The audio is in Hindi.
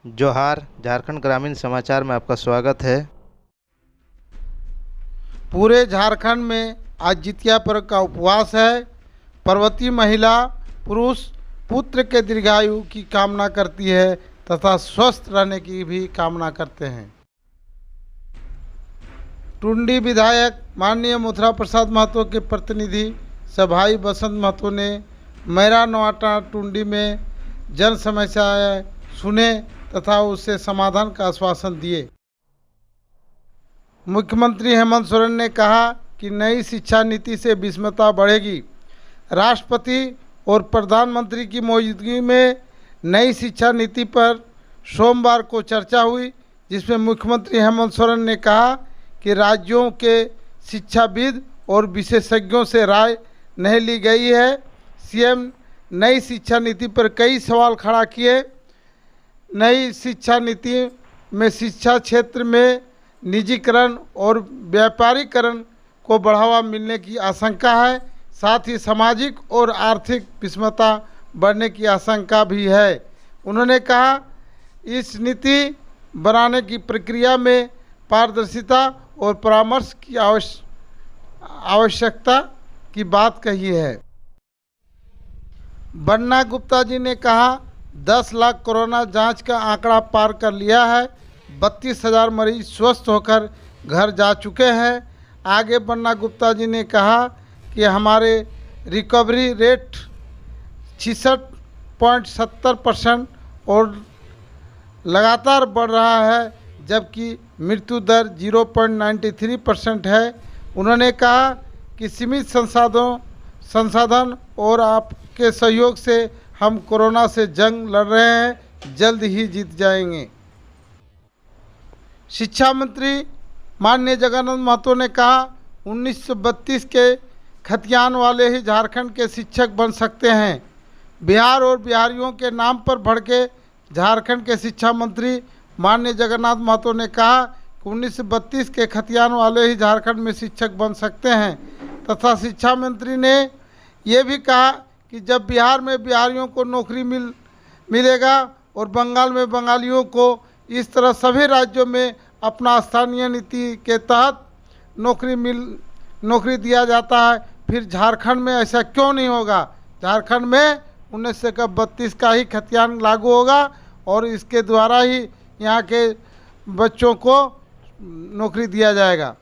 जोहार। झारखंड ग्रामीण समाचार में आपका स्वागत है। पूरे झारखंड में आज जितिया पर्व का उपवास है। पर्वतीय महिला पुरुष पुत्र के दीर्घायु की कामना करती है तथा स्वस्थ रहने की भी कामना करते हैं। टुंडी विधायक माननीय मथुरा प्रसाद महतो के प्रतिनिधि सभाई बसंत महतो ने मैरा नवाटा टुंडी में जन समस्याएं सुने तथा उससे समाधान का आश्वासन दिए। मुख्यमंत्री हेमंत सोरेन ने कहा कि नई शिक्षा नीति से विषमता बढ़ेगी। राष्ट्रपति और प्रधानमंत्री की मौजूदगी में नई शिक्षा नीति पर सोमवार को चर्चा हुई, जिसमें मुख्यमंत्री हेमंत सोरेन ने कहा कि राज्यों के शिक्षाविद और विशेषज्ञों से राय नहीं ली गई है। सीएम नई शिक्षा नीति पर कई सवाल खड़ा किए। नई शिक्षा नीति में शिक्षा क्षेत्र में निजीकरण और व्यापारीकरण को बढ़ावा मिलने की आशंका है। साथ ही सामाजिक और आर्थिक विषमता बढ़ने की आशंका भी है। उन्होंने कहा इस नीति बनाने की प्रक्रिया में पारदर्शिता और परामर्श की आवश्यकता की बात कही है। बन्ना गुप्ता जी ने कहा 10 लाख कोरोना जांच का आंकड़ा पार कर लिया है। 32,000 मरीज स्वस्थ होकर घर जा चुके हैं। आगे बन्ना गुप्ता जी ने कहा कि हमारे रिकवरी रेट 66.70% और लगातार बढ़ रहा है, जबकि मृत्यु दर 0.93% है। उन्होंने कहा कि सीमित संसाधन और आपके सहयोग से हम कोरोना से जंग लड़ रहे हैं, जल्द ही जीत जाएंगे। शिक्षा मंत्री माननीय जगन्नाथ महतो ने कहा 1932 के खतियान वाले ही झारखंड के शिक्षक बन सकते हैं। बिहार और बिहारियों के नाम पर भड़के झारखंड के शिक्षा मंत्री माननीय जगन्नाथ महतो ने कहा कि 1932 के खतियान वाले ही झारखंड में शिक्षक बन सकते हैं तथा शिक्षा मंत्री ने ये भी कहा कि जब बिहार में बिहारियों को नौकरी मिलेगा और बंगाल में बंगालियों को, इस तरह सभी राज्यों में अपना स्थानीय नीति के तहत नौकरी दिया जाता है, फिर झारखंड में ऐसा क्यों नहीं होगा। झारखंड में 1932 का ही खतियान लागू होगा और इसके द्वारा ही यहाँ के बच्चों को नौकरी दिया जाएगा।